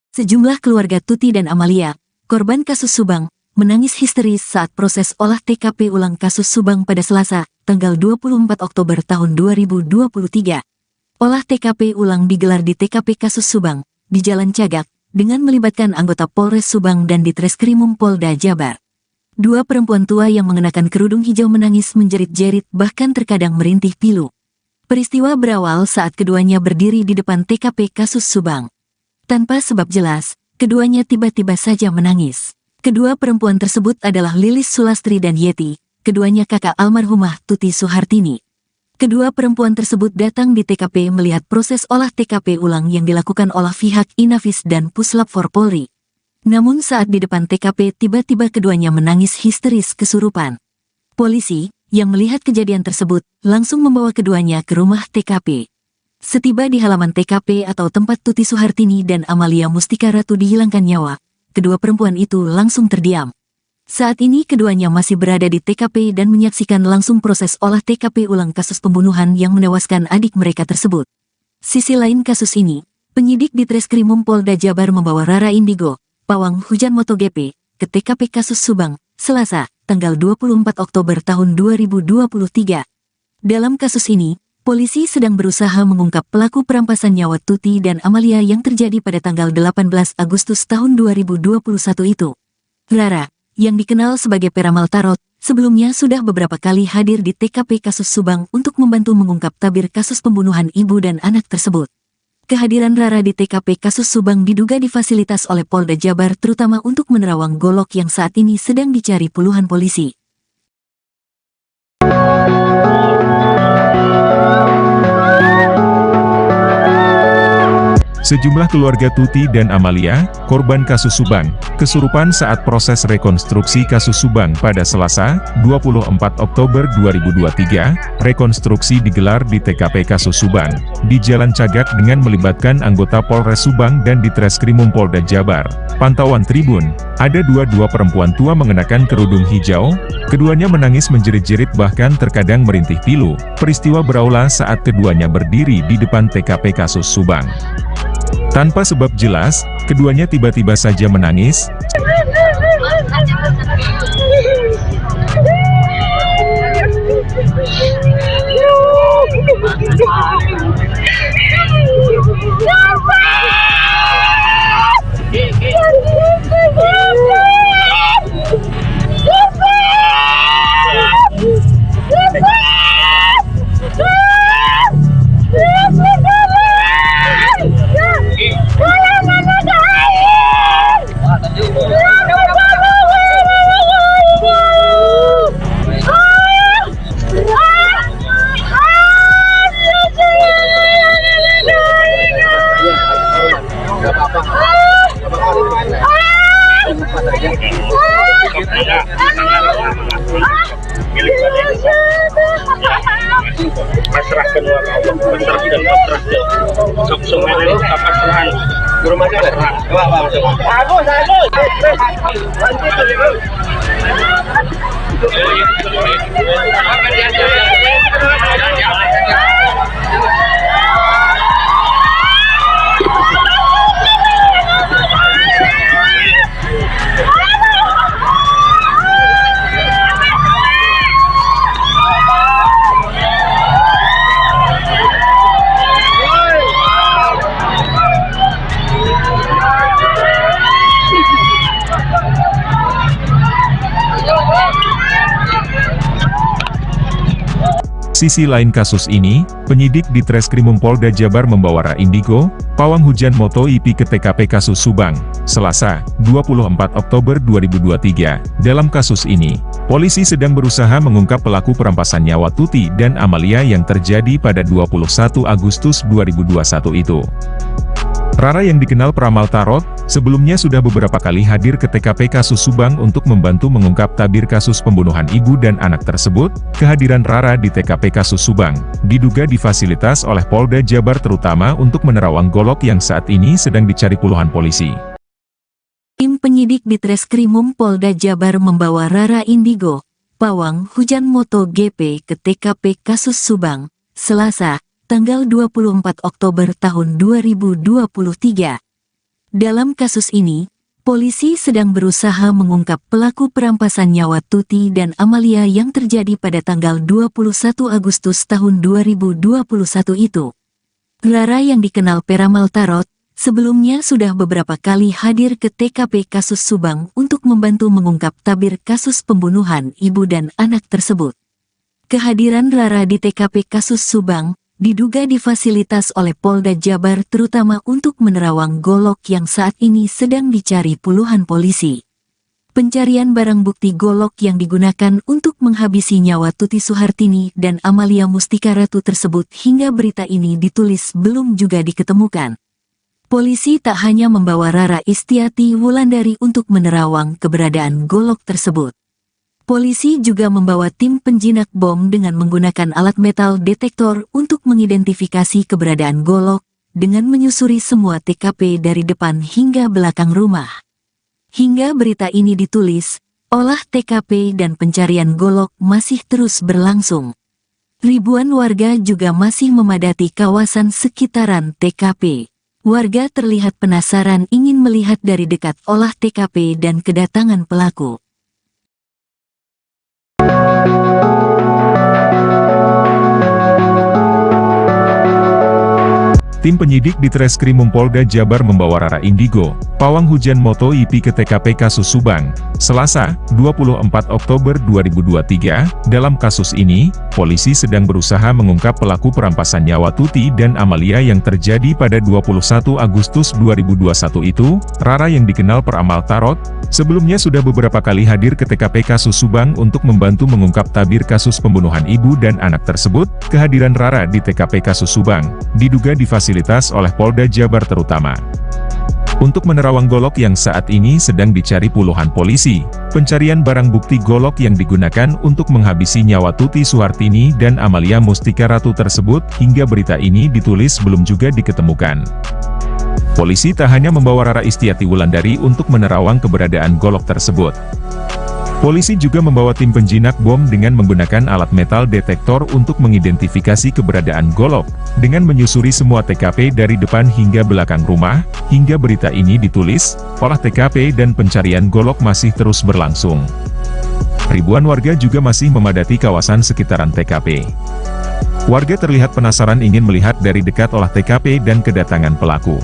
Sejumlah keluarga Tuti dan Amalia, korban kasus Subang, menangis histeris saat proses olah TKP ulang kasus Subang pada Selasa, tanggal 24 Oktober tahun 2023. Olah TKP ulang digelar di TKP kasus Subang, di Jalan Cagak, dengan melibatkan anggota Polres Subang dan Ditreskrimum Polda Jabar. Dua perempuan tua yang mengenakan kerudung hijau menangis menjerit-jerit bahkan terkadang merintih pilu. Peristiwa berawal saat keduanya berdiri di depan TKP kasus Subang. Tanpa sebab jelas, keduanya tiba-tiba saja menangis. Kedua perempuan tersebut adalah Lilis Sulastri dan Yeti, keduanya kakak almarhumah Tuti Suhartini. Kedua perempuan tersebut datang di TKP melihat proses olah TKP ulang yang dilakukan oleh pihak Inafis dan Puslap 4 Polri. Namun saat di depan TKP tiba-tiba keduanya menangis histeris kesurupan. Polisi, yang melihat kejadian tersebut, langsung membawa keduanya ke rumah TKP. Setiba di halaman TKP atau tempat Tuti Suhartini dan Amalia Mustika Ratu dihilangkan nyawa, kedua perempuan itu langsung terdiam. Saat ini keduanya masih berada di TKP dan menyaksikan langsung proses olah TKP ulang kasus pembunuhan yang menewaskan adik mereka tersebut. Sisi lain kasus ini, penyidik Ditreskrimum Polda Jabar membawa Rara Indigo, pawang Hujan MotoGP, ke TKP kasus Subang, Selasa, tanggal 24 Oktober tahun 2023. Dalam kasus ini, polisi sedang berusaha mengungkap pelaku perampasan nyawa Tuti dan Amalia yang terjadi pada tanggal 18 Agustus tahun 2021 itu. Rara, yang dikenal sebagai peramal tarot, sebelumnya sudah beberapa kali hadir di TKP kasus Subang untuk membantu mengungkap tabir kasus pembunuhan ibu dan anak tersebut. Kehadiran Rara di TKP kasus Subang diduga difasilitas oleh Polda Jabar terutama untuk menerawang golok yang saat ini sedang dicari puluhan polisi. Sejumlah keluarga Tuti dan Amalia, korban kasus Subang, kesurupan saat proses rekonstruksi kasus Subang pada Selasa, 24 Oktober 2023. Rekonstruksi digelar di TKP kasus Subang, di Jalan Cagak dengan melibatkan anggota Polres Subang dan Ditreskrimum Polda Jabar. Pantauan Tribun, ada dua perempuan tua mengenakan kerudung hijau, keduanya menangis menjerit-jerit bahkan terkadang merintih pilu. Peristiwa berawal saat keduanya berdiri di depan TKP kasus Subang. Tanpa sebab jelas, keduanya tiba-tiba saja menangis. Pasrahkan Allah, pasrahkan sok semuanya apa Tuhan rumah kita Sisi lain kasus ini, penyidik Ditreskrimum Polda Jabar membawa Rara Indigo, pawang Hujan MotoGP ke TKP kasus Subang, Selasa, 24 Oktober 2023. Dalam kasus ini, polisi sedang berusaha mengungkap pelaku perampasan nyawa Tuti dan Amalia yang terjadi pada 21 Agustus 2021 itu. Rara yang dikenal peramal tarot, sebelumnya sudah beberapa kali hadir ke TKP kasus Subang untuk membantu mengungkap tabir kasus pembunuhan ibu dan anak tersebut. Kehadiran Rara di TKP kasus Subang diduga difasilitas oleh Polda Jabar terutama untuk menerawang golok yang saat ini sedang dicari puluhan polisi. Tim penyidik Ditreskrimum Polda Jabar membawa Rara Indigo, pawang Hujan MotoGP ke TKP kasus Subang, Selasa, tanggal 24 Oktober tahun 2023. Dalam kasus ini, polisi sedang berusaha mengungkap pelaku perampasan nyawa Tuti dan Amalia yang terjadi pada tanggal 21 Agustus tahun 2021 itu. Rara yang dikenal peramal tarot, sebelumnya sudah beberapa kali hadir ke TKP kasus Subang untuk membantu mengungkap tabir kasus pembunuhan ibu dan anak tersebut. Kehadiran Rara di TKP kasus Subang diduga difasilitas oleh Polda Jabar terutama untuk menerawang golok yang saat ini sedang dicari puluhan polisi. Pencarian barang bukti golok yang digunakan untuk menghabisi nyawa Tuti Suhartini dan Amalia Mustika Ratu tersebut hingga berita ini ditulis belum juga diketemukan. Polisi tak hanya membawa Rara Istiati Wulandari untuk menerawang keberadaan golok tersebut. Polisi juga membawa tim penjinak bom dengan menggunakan alat metal detektor untuk mengidentifikasi keberadaan golok, dengan menyusuri semua TKP dari depan hingga belakang rumah. Hingga berita ini ditulis, olah TKP dan pencarian golok masih terus berlangsung. Ribuan warga juga masih memadati kawasan sekitaran TKP. Warga terlihat penasaran ingin melihat dari dekat olah TKP dan kedatangan pelaku. Tim penyidik di Treskrimum Polda Jabar membawa Rara Indigo, pawang hujan MotoGP ke TKP kasus Subang, Selasa, 24 Oktober 2023. Dalam kasus ini, polisi sedang berusaha mengungkap pelaku perampasan nyawa Tuti dan Amalia yang terjadi pada 21 Agustus 2021 itu. Rara yang dikenal peramal tarot, sebelumnya sudah beberapa kali hadir ke TKP kasus Subang untuk membantu mengungkap tabir kasus pembunuhan ibu dan anak tersebut. Kehadiran Rara di TKP kasus Subang diduga difasilitas oleh Polda Jabar terutama untuk menerawang golok yang saat ini sedang dicari puluhan polisi. Pencarian barang bukti golok yang digunakan untuk menghabisi nyawa Tuti Suhartini dan Amalia Mustika Ratu tersebut hingga berita ini ditulis belum juga diketemukan. Polisi tak hanya membawa Rara Istiati Wulandari untuk menerawang keberadaan golok tersebut. Polisi juga membawa tim penjinak bom dengan menggunakan alat metal detektor untuk mengidentifikasi keberadaan golok, dengan menyusuri semua TKP dari depan hingga belakang rumah. Hingga berita ini ditulis, olah TKP dan pencarian golok masih terus berlangsung. Ribuan warga juga masih memadati kawasan sekitaran TKP. Warga terlihat penasaran ingin melihat dari dekat olah TKP dan kedatangan pelaku.